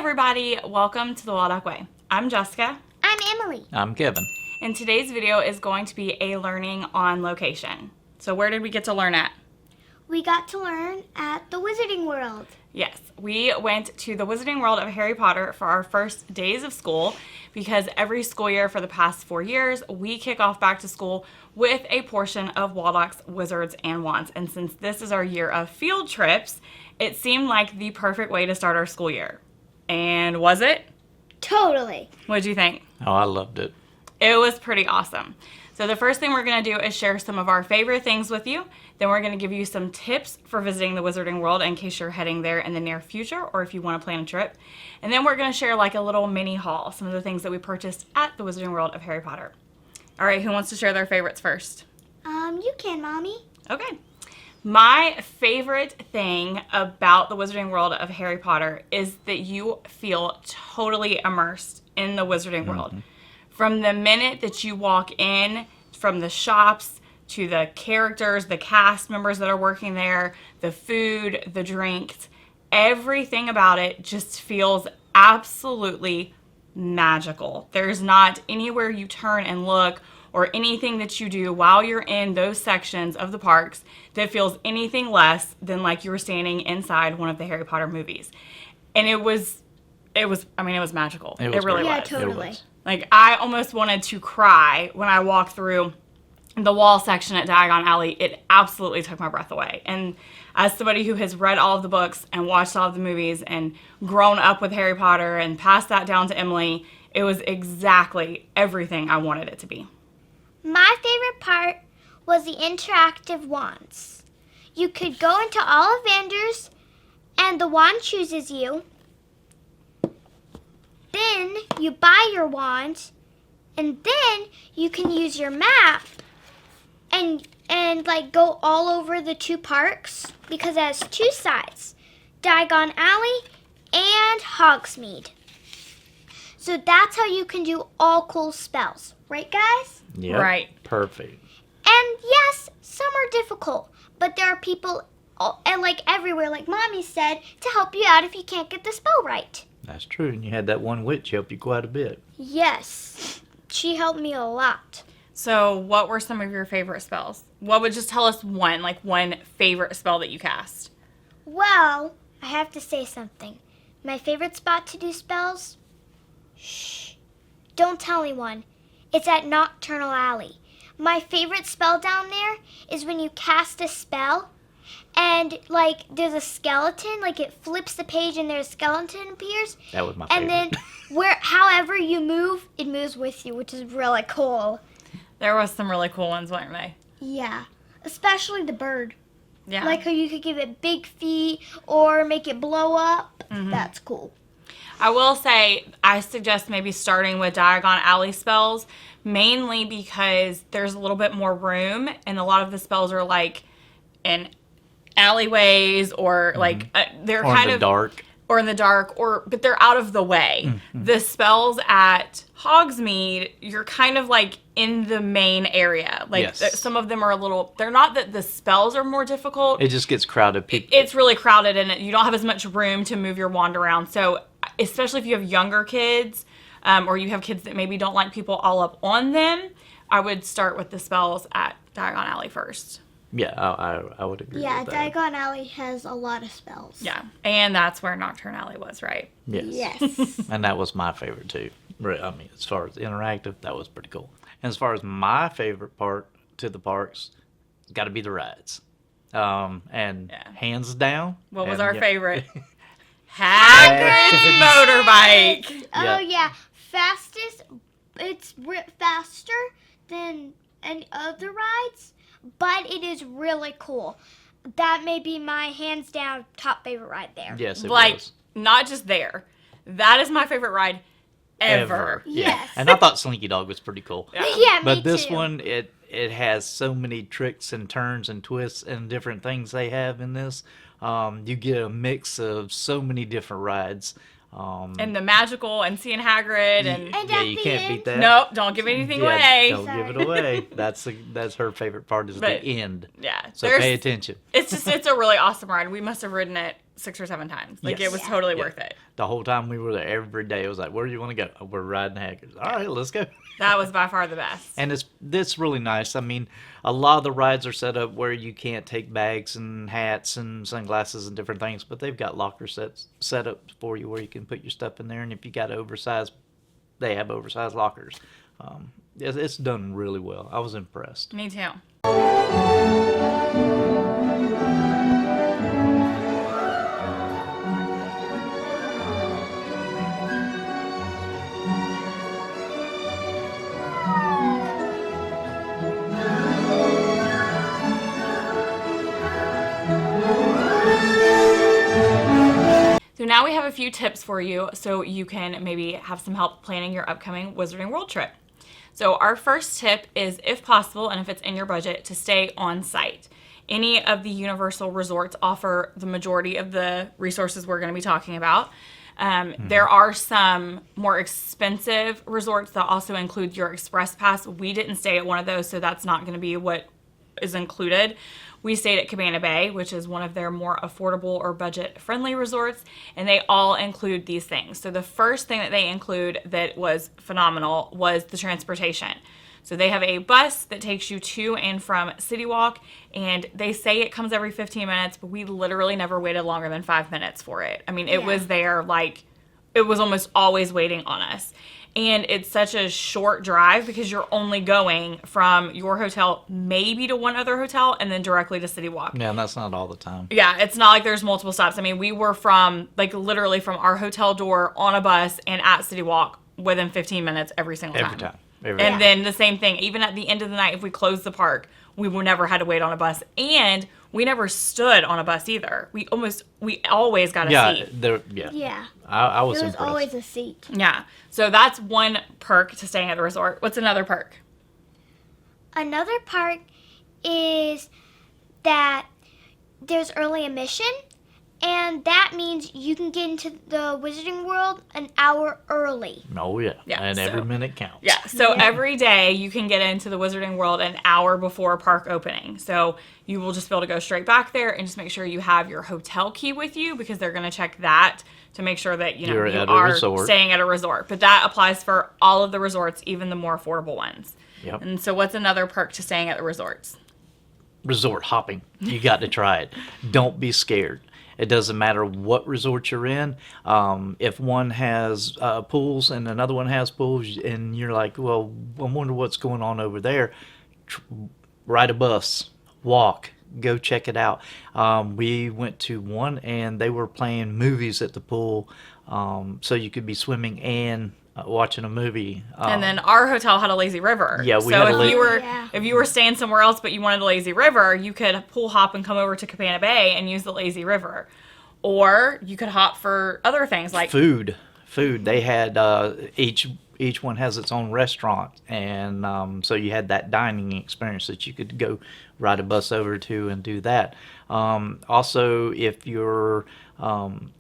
everybody, welcome to the Waldock Way. I'm Jessica. I'm Emily. I'm Kevin. And today's video is going to be a learning on location. So where did we get to learn at? We got to learn at the Wizarding World. Yes, we went to the Wizarding World of Harry Potter for our first days of school because every school year for the past 4 years, we kick off back to school with a portion of Waldock's Wizards and Wands. And since this is our year of field trips, it seemed like the perfect way to start our school year. And was it? Totally. What did you think? Oh, I loved it. It was pretty awesome. So the first thing we're going to do is share some of our favorite things with you. Then we're going to give you some tips for visiting the Wizarding World in case you're heading there in the near future or if you want to plan a trip. And then we're going to share like a little mini haul, some of the things that we purchased at the Wizarding World of Harry Potter. All right, who wants to share their favorites first? You can, Mommy. Okay. My favorite thing about the Wizarding World of Harry Potter is that you feel totally immersed in the Wizarding World. From the minute that you walk in, from the shops to the characters, the cast members that are working there, the food, the drinks, everything about it just feels absolutely magical. There's not anywhere you turn and look or anything that you do while you're in those sections of the parks that feels anything less than like you were standing inside one of the Harry Potter movies. And it was magical. It really Yeah, was. totally. It was. Like, I almost wanted to cry when I walked through the wall section at Diagon Alley. It absolutely took my breath away. And as somebody who has read all of the books and watched all of the movies and grown up with Harry Potter and passed that down to Emily, it was exactly everything I wanted it to be. My favorite part was the interactive wands. You could go into Ollivanders and the wand chooses you. Then you buy your wand and then you can use your map and like go all over the two parks because it has two sides, Diagon Alley and Hogsmeade. So that's how you can do all cool spells, right guys? Yep. Right. Perfect. And yes, some are difficult, but there are people and like everywhere, like Mommy said, to help you out if you can't get the spell right. That's true. And you had that one witch help you quite a bit. Yes, she helped me a lot. So what were some of your favorite spells? What would just tell us one favorite spell that you cast? Well, I have to say something. My favorite spot to do spells? Shh. Don't tell anyone. It's at Nocturnal Alley. My favorite spell down there is when you cast a spell and like there's a skeleton, like it flips the page and there's a skeleton appears. That was my favorite. And then however you move, it moves with you, which is really cool. There was some really cool ones, weren't they? Yeah. Especially the bird. Yeah. Like how you could give it big feet or make it blow up. That's cool. I will say I suggest maybe starting with Diagon Alley spells, mainly because there's a little bit more room and a lot of the spells are like in alleyways or like they're Or kind in the of dark. or in the dark but they're out of the way. The spells at Hogsmeade, you're kind of like in the main area. Like Yes. some of them are they're not that the spells are more difficult. It just gets crowded. It's really crowded and you don't have as much room to move your wand around. So especially if you have younger kids or you have kids that maybe don't like people all up on them, I would start with the spells at Diagon Alley first. Yeah, I would agree Yeah, with that. Diagon Alley has a lot of spells. Yeah, and that's where Nocturne Alley was, right? Yes. Yes. And that was my favorite too. I mean, as far as interactive, that was pretty cool. And as far as my favorite part to the parks, it's got to be the rides. And hands down. What was and, our yeah. favorite? Hagrid's motorbike. Oh, yeah. Fastest. It's faster than any other rides, but it is really cool. That may be my hands down top favorite ride there. Yes, it Like, was. not just there. That is my favorite ride ever. Yeah. Yes. And I thought Slinky Dog was pretty cool. Yeah, me But this too. one, it has so many tricks and turns and twists and different things they have in this. You get a mix of so many different rides. And the magical and seeing Hagrid and... And yeah, at you the can't end- beat that. Nope, don't give anything Yeah, away. Don't give it away. That's her favorite part is But, the end. Yeah. So pay attention. It's a really awesome ride. We must have ridden it 6 or 7 times. Like, Yes. it was totally worth it. The whole time we were there, every day, it was like, where do you want to go? Oh, we're riding Hackers. All right, let's go. That was by far the best. And it's really nice. I mean, a lot of the rides are set up where you can't take bags and hats and sunglasses and different things, but they've got locker set up for you where you can put your stuff in there. And if you got oversized, they have oversized lockers. It's done really well. I was impressed. Me too. So now we have a few tips for you so you can maybe have some help planning your upcoming Wizarding World trip. So our first tip is, if possible, and if it's in your budget, to stay on site. Any of the Universal resorts offer the majority of the resources we're going to be talking about. There are some more expensive resorts that also include your Express Pass. We didn't stay at one of those, so that's not going to be what is included. We stayed at 𝐾ABANA Bay, which is one of their more affordable or budget-friendly resorts, and they all include these things. So the first thing that they include that was phenomenal was the transportation. So they have a bus that takes you to and from City Walk, and they say it comes every 15 minutes, but we literally never waited longer than 5 minutes for it. I mean, it was there, like, it was almost always waiting on us. And it's such a short drive because you're only going from your hotel maybe to one other hotel and then directly to City Walk. Yeah, and that's not all the time. Yeah, it's not like there's multiple stops. I mean, we were from, like, literally from our hotel door on a bus and at City Walk within 15 minutes every single time. Every time. And then the same thing, even at the end of the night, if we closed the park, we never had to wait on a bus. And we never stood on a bus either. We always got a seat. Yeah. I was There was impressed. always a seat. Yeah. So that's one perk to staying at the resort. What's another perk? Another perk is that there's early admission, and that means you can get into the Wizarding World an hour early. Oh, yeah. Yeah, And every so- minute counts. Yeah, so every day you can get into the Wizarding World an hour before park opening. So you will just be able to go straight back there and just make sure you have your hotel key with you, because they're going to check that to make sure that you You're at a are resort. staying at a resort. But that applies for all of the resorts, even the more affordable ones. Yep. And so what's another perk to staying at the resorts? Resort hopping. You got to try it. Don't be scared. It doesn't matter what resort you're in. If one has pools and another one has pools, and you're like, well, I wonder what's going on over there, ride a bus, walk, go check it out. We went to one, and they were playing movies at the pool, so you could be swimming and watching a movie. And then our hotel had a lazy river. Yeah, we so had if you were staying somewhere else but you wanted a lazy river, you could pool hop and come over to 𝐾ABANA Bay and use the lazy river. Or you could hop for other things like food. They had each one has its own restaurant, and so you had that dining experience that you could go ride a bus over to and do that. Also, if you're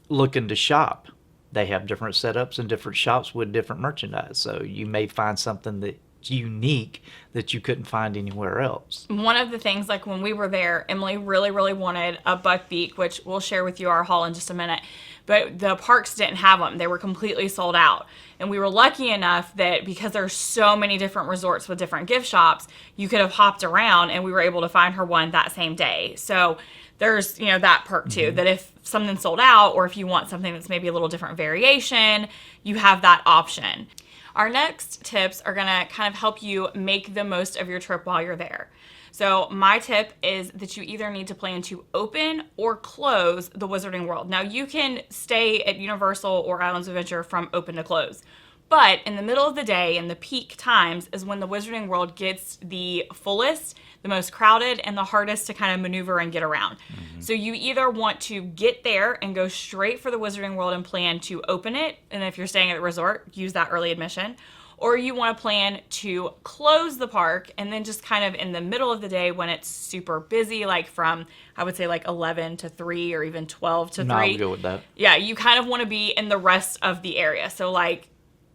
looking to shop, they have different setups and different shops with different merchandise. So you may find something that's unique that you couldn't find anywhere else. One of the things, like when we were there, Emily really, really wanted a buck beak, which we'll share with you our haul in just a minute. But the parks didn't have them. They were completely sold out. And we were lucky enough that because there's so many different resorts with different gift shops, you could have hopped around and we were able to find her one that same day. So there's, that perk too, that if something's sold out or if you want something that's maybe a little different variation, you have that option. Our next tips are going to kind of help you make the most of your trip while you're there. So my tip is that you either need to plan to open or close the Wizarding World. Now you can stay at Universal or Islands of Adventure from open to close. But in the middle of the day and the peak times is when the Wizarding World gets the fullest, the most crowded, and the hardest to kind of maneuver and get around. So you either want to get there and go straight for the Wizarding World and plan to open it, and if you're staying at the resort, use that early admission, or you want to plan to close the park and then just kind of in the middle of the day when it's super busy, like from, I would say like 11 to 3 or even 12 to 3. No, I'll go with that. Yeah, you kind of want to be in the rest of the area. So like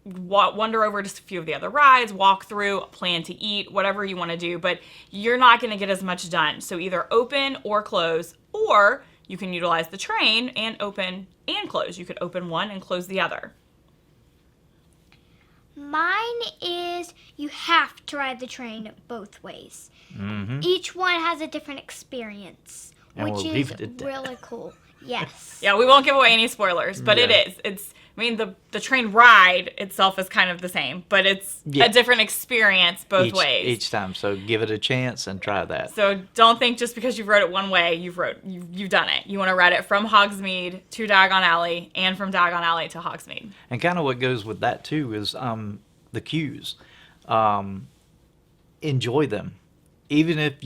wander over just a few of the other rides, walk through, plan to eat, whatever you want to do, but you're not going to get as much done. So either open or close, or You can utilize the train and open and close. You could open one and close the other. Mine is you have to ride the train both ways. Mm-hmm. Each one has a different experience, And which we'll is leave it at that. really cool. Yes. Yeah, we won't give away any spoilers, but it Yeah. is. I mean, the train ride itself is kind of the same, but it's Yeah. a different experience both ways. Each time. So give it a chance and try that. So don't think just because you've rode it one way, you've done it. You want to ride it from Hogsmeade to Diagon Alley and from Diagon Alley to Hogsmeade. And kind of what goes with that too is the queues. Enjoy them. Even if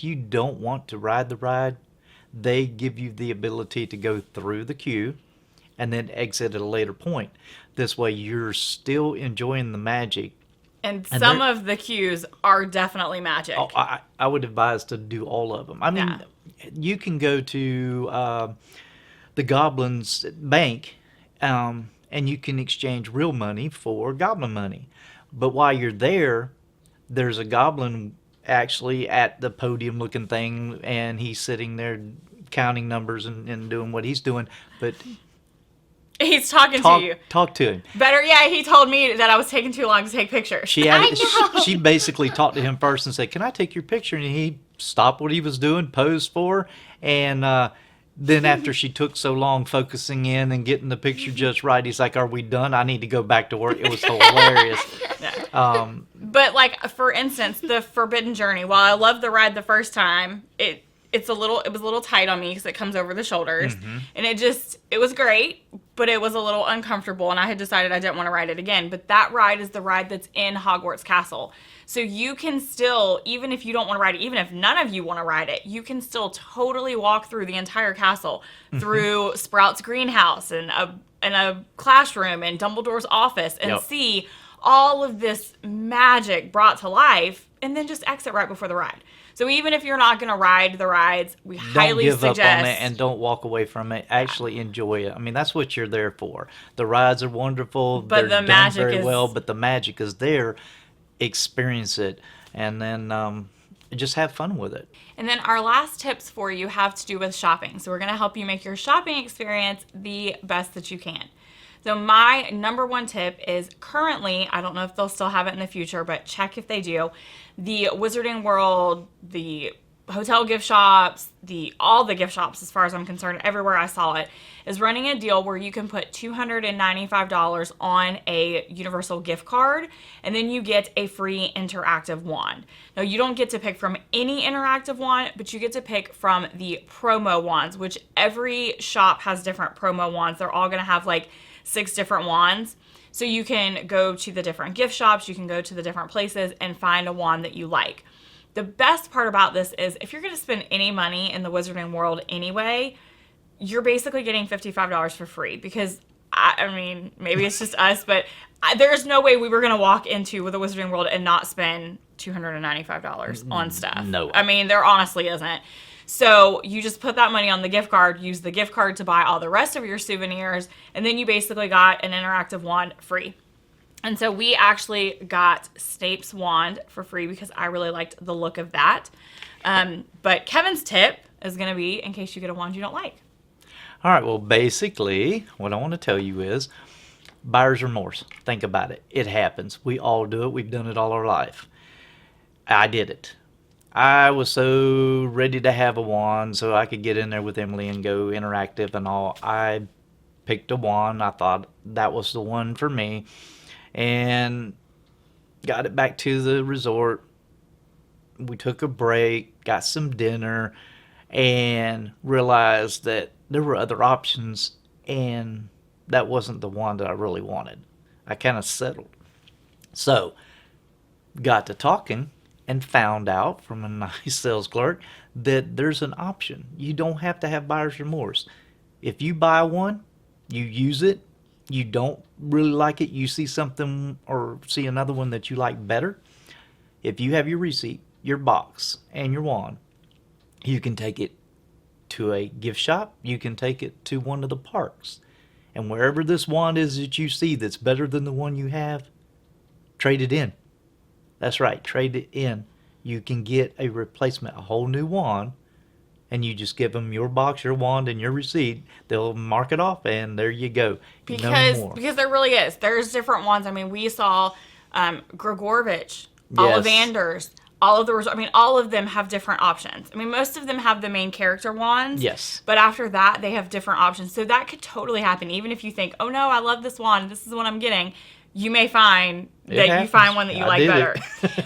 you don't want to ride the ride, they give you the ability to go through the queue and then exit at a later point. This way you're still enjoying the magic. And some of the queues are definitely magic. Oh, I would advise to do all of them. I mean, you can go to the Goblin's Bank and you can exchange real money for goblin money. But while you're there, there's a goblin actually at the podium looking thing, and he's sitting there counting numbers and doing what he's doing. But he's talking to you. Talk to him. Better, he told me that I was taking too long to take pictures. She basically talked to him first and said, "Can I take your picture?" And he stopped what he was doing, posed for her, and then after she took so long focusing in and getting the picture just right, he's like, "Are we done? I need to go back to work." It was hilarious. But like, for instance, the Forbidden Journey, while I loved the ride the first time, it was a little tight on me because it comes over the shoulders, and it was great, but it was a little uncomfortable, and I had decided I didn't want to ride it again. But that ride is the ride that's in Hogwarts Castle. So you can still, even if you don't want to ride it, even if none of you want to ride it, you can still totally walk through the entire castle, through Sprout's greenhouse and a classroom and Dumbledore's office, and see all of this magic brought to life, and then just exit right before the ride. So even if you're not going to ride the rides, we highly suggest... Don't give up on it and don't walk away from it. Actually enjoy it. I mean, that's what you're there for. The rides are wonderful. But They're the done magic very is... well, but the magic is there. Experience it. And then just have fun with it. And then our last tips for you have to do with shopping. So we're going to help you make your shopping experience the best that you can. So my number one tip is currently, I don't know if they'll still have it in the future, but check if they do, the Wizarding World, the hotel gift shops, all the gift shops as far as I'm concerned, everywhere I saw it, is running a deal where you can put $295 on a Universal gift card, and then you get a free interactive wand. Now, you don't get to pick from any interactive wand, but you get to pick from the promo wands, which every shop has different promo wands. They're all going to have like 6 different wands. So you can go to the different gift shops, you can go to the different places and find a wand that you like. The best part about this is if you're going to spend any money in the Wizarding World anyway, you're basically getting $55 for free, because I mean, maybe it's just us, but there's no way we were going to walk into the Wizarding World and not spend $295 on stuff. No. I mean, there honestly isn't. So you just put that money on the gift card, use the gift card to buy all the rest of your souvenirs, and then you basically got an interactive wand free. And so we actually got Snape's wand for free because I really liked the look of that. But Kevin's tip is going to be in case you get a wand you don't like. All right, well, basically, what I want to tell you is buyer's remorse. Think about it. It happens. We all do it. We've done it all our life. I did it. I was so ready to have a wand so I could get in there with Emily and go interactive and all. I picked a wand. I thought that was the one for me. And got it back to the resort. We took a break, got some dinner, and realized that there were other options, and that wasn't the one that I really wanted. I kind of settled. So, got to talking and found out from a nice sales clerk that there's an option. You don't have to have buyer's remorse. If you buy one, you use it, you don't really like it, you see something or see another one that you like better, if you have your receipt, your box, and your wand, you can take it to a gift shop, you can take it to one of the parks. And wherever this wand is that you see that's better than the one you have, trade it in. That's right, trade it in. You can get a replacement, a whole new wand and you just give them your box, your wand, and your receipt. They'll mark it off, and there you go. Because there really is. There's different wands. I mean, we saw Grigorovich, Ollivanders, all of them have different options. I mean, most of them have the main character wands. Yes. But after that, they have different options. So that could totally happen. Even if you think, oh no, I love this wand, this is the one I'm getting, you may find that you find one that you like better.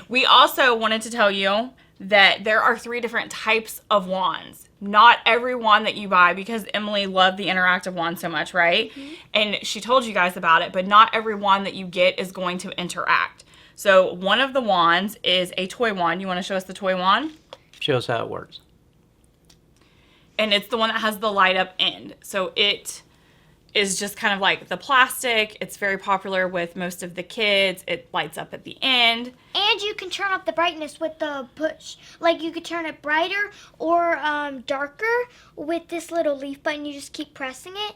We also wanted to tell you that there are 3 different types of wands. Not every wand that you buy, because Emily loved the interactive wand so much, right? Mm-hmm. And she told you guys about it, but not every wand that you get is going to interact. So one of the wands is a toy wand. You want to show us the toy wand? Show us how it works. And it's the one that has the light up end. So it is just kind of like the plastic. It's very popular with most of the kids. It lights up at the end. And you can turn up the brightness with the push. Like, you could turn it brighter or darker with this little leaf button. You just keep pressing it.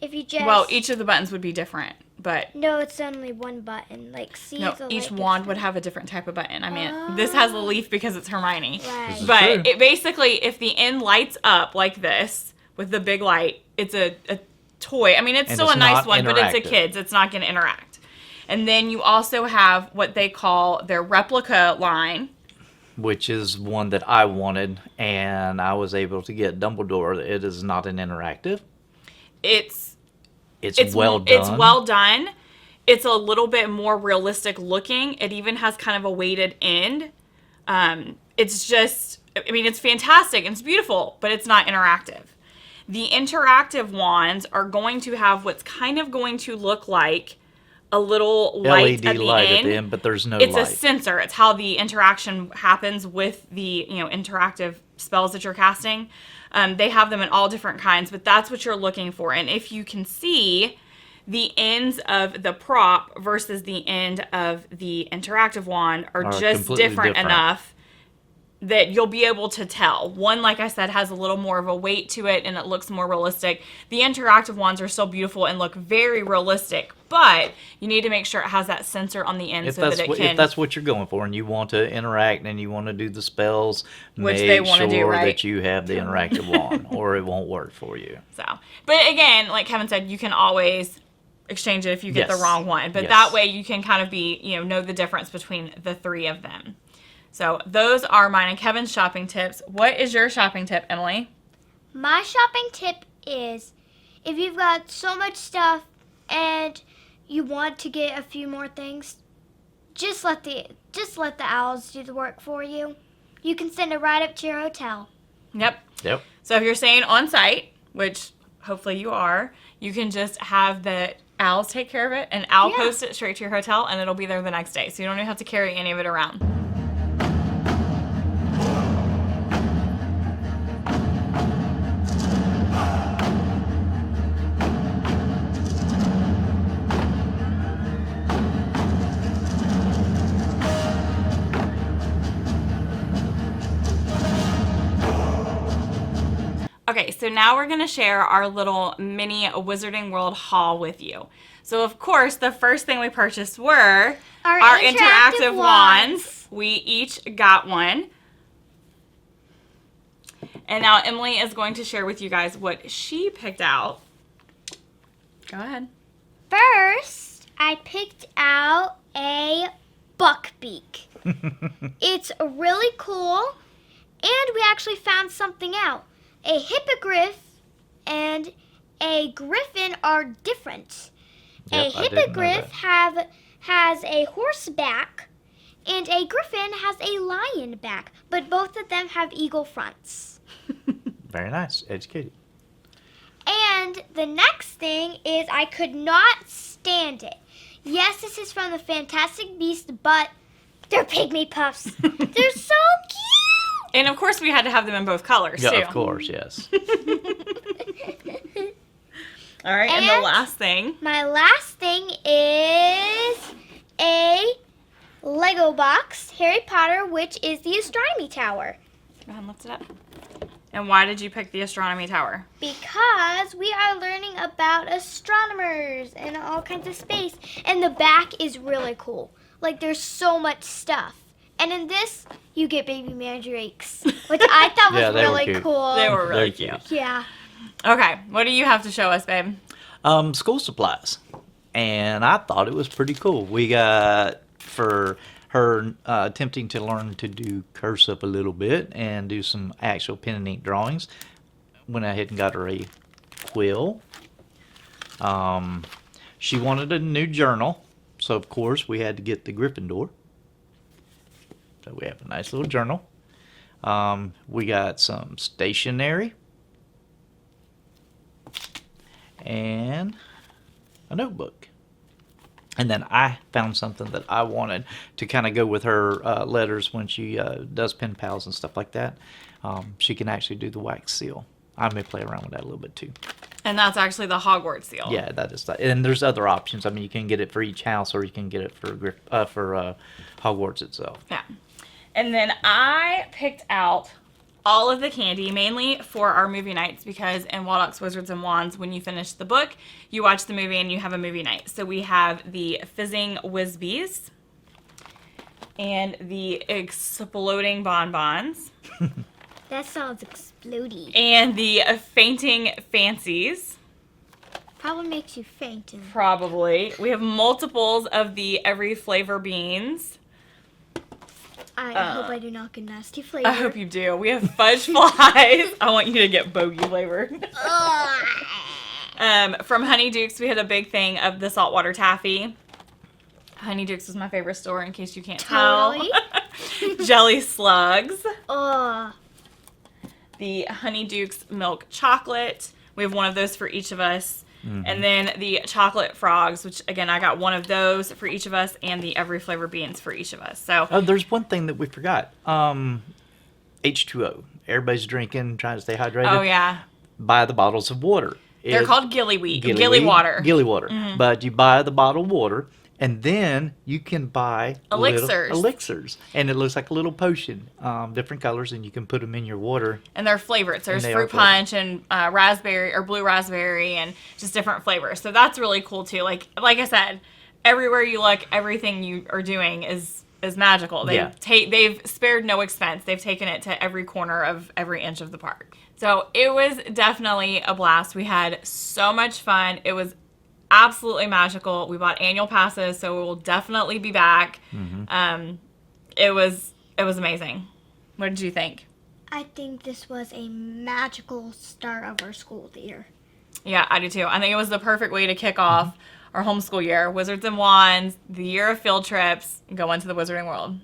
If you just... Well, each of the buttons would be different, but... No, it's only one button. Like, see no, the each light wand different. would have a different type of button. I mean, this has a leaf because it's Hermione. Right. But it basically, if the end lights up like this with the big light, it's a toy. I mean, it's still a nice one, but it's a kid's. It's not going to interact. And then you also have what they call their replica line, which is one that I wanted, and I was able to get Dumbledore. It is not an interactive. It's well done. It's well done. It's a little bit more realistic looking. It even has kind of a weighted end. It's just, I mean, it's fantastic and it's beautiful, but it's not interactive. The interactive wands are going to have what's kind of going to look like a little light LED at the light end. At the end, but there's no it's light. It's a sensor. It's how the interaction happens with the interactive spells that you're casting. They have them in all different kinds, but that's what you're looking for. And if you can see, the ends of the prop versus the end of the interactive wand are just different enough that you'll be able to tell. One, like I said, has a little more of a weight to it and it looks more realistic. The interactive wands are still beautiful and look very realistic, but you need to make sure it has that sensor on the end so that it can... If that's what you're going for and you want to interact and you want to do the spells, which they want to do, right? that you have the interactive wand or it won't work for you. So, but again, like Kevin said, you can always exchange it if you get the wrong one. But that way you can kind of know the difference between the 3 of them. So those are mine and Kevin's shopping tips. What is your shopping tip, Emily? My shopping tip is, if you've got so much stuff and you want to get a few more things, just let the owls do the work for you. You can send it right up to your hotel. Yep. So if you're staying on site, which hopefully you are, you can just have the owls take care of it and owl post it straight to your hotel and it'll be there the next day. So you don't even have to carry any of it around. Okay, so now we're going to share our little mini Wizarding World haul with you. So, of course, the first thing we purchased were our interactive wands. We each got one. And now Emily is going to share with you guys what she picked out. Go ahead. First, I picked out a buckbeak. It's really cool, and we actually found something out. A hippogriff and a griffin are different. Yep, A hippogriff has a horse back, and a griffin has a lion back, but both of them have eagle fronts. Very nice. Educated. And the next thing is I could not stand it. Yes, this is from the Fantastic Beasts, but they're pygmy puffs. They're so cute. And of course we had to have them in both colors, too. Yeah, of course, yes. All right, and the last thing. My last thing is a Lego box, Harry Potter, which is the Astronomy Tower. Go ahead and lift it up. And why did you pick the Astronomy Tower? Because we are learning about astronomers and all kinds of space. And the back is really cool. Like, there's so much stuff. And in this, you get baby mandrakes, which I thought was Yeah, they were really cute. cool. They were really They're cute. Yeah. Okay, what do you have to show us, babe? School supplies. And I thought it was pretty cool. We got, for her attempting to learn to do cursive a little bit and do some actual pen and ink drawings, went ahead and got her a quill. She wanted a new journal, so of course we had to get the Gryffindor. So we have a nice little journal. We got some stationery and a notebook. And then I found something that I wanted to kind of go with her letters when she does pen pals and stuff like that. She can actually do the wax seal. I may play around with that a little bit too. And that's actually the Hogwarts seal. Yeah, that is that. And there's other options. I mean, you can get it for each house, or you can get it for Hogwarts itself. Yeah. And then I picked out all of the candy, mainly for our movie nights, because in Waldock's Wizards and Wands, when you finish the book, you watch the movie and you have a movie night. So we have the Fizzing Whiz-Bees and the Exploding Bonbons That sounds explodey. and the Fainting Fancies. Probably makes you faint. Probably. We have multiples of the Every Flavor Beans. I hope I do not get nasty flavor. I hope you do. We have Fudge Flies. I want you to get bogey flavored. From Honeydukes, we had a big thing of the saltwater taffy. Honeydukes was my favorite store, in case you can't Totally. tell. Jelly Slugs. Ugh. The Honeydukes milk chocolate. We have one of those for each of us. And then the chocolate frogs, which again, I got one of those for each of us, and the Every Flavor beans for each of us. So Oh, there's one thing that we forgot. H2O. Everybody's drinking, trying to stay hydrated. oh yeah, Buy the bottles of water. they're called Gilly water. Gilly water. But you buy the bottled water, and then you can buy Elixirs. Elixirs. And it looks like a little potion, different colors, and you can put them in your water. And they're flavored. So there's And they are fruit punch and raspberry or blue raspberry and just different flavors. So that's really cool too. Like I said, everywhere you look, everything you are doing is magical. They've spared no expense. They've taken it to every corner of every inch of the park. So it was definitely a blast. We had so much fun. It was absolutely magical. We bought annual passes, so we will definitely be back. It was amazing. What did you think? I think this was a magical start of our school year. Yeah, I do too. I think it was the perfect way to kick off our homeschool year. Wizards and Wands, the year of field trips, go into the Wizarding World.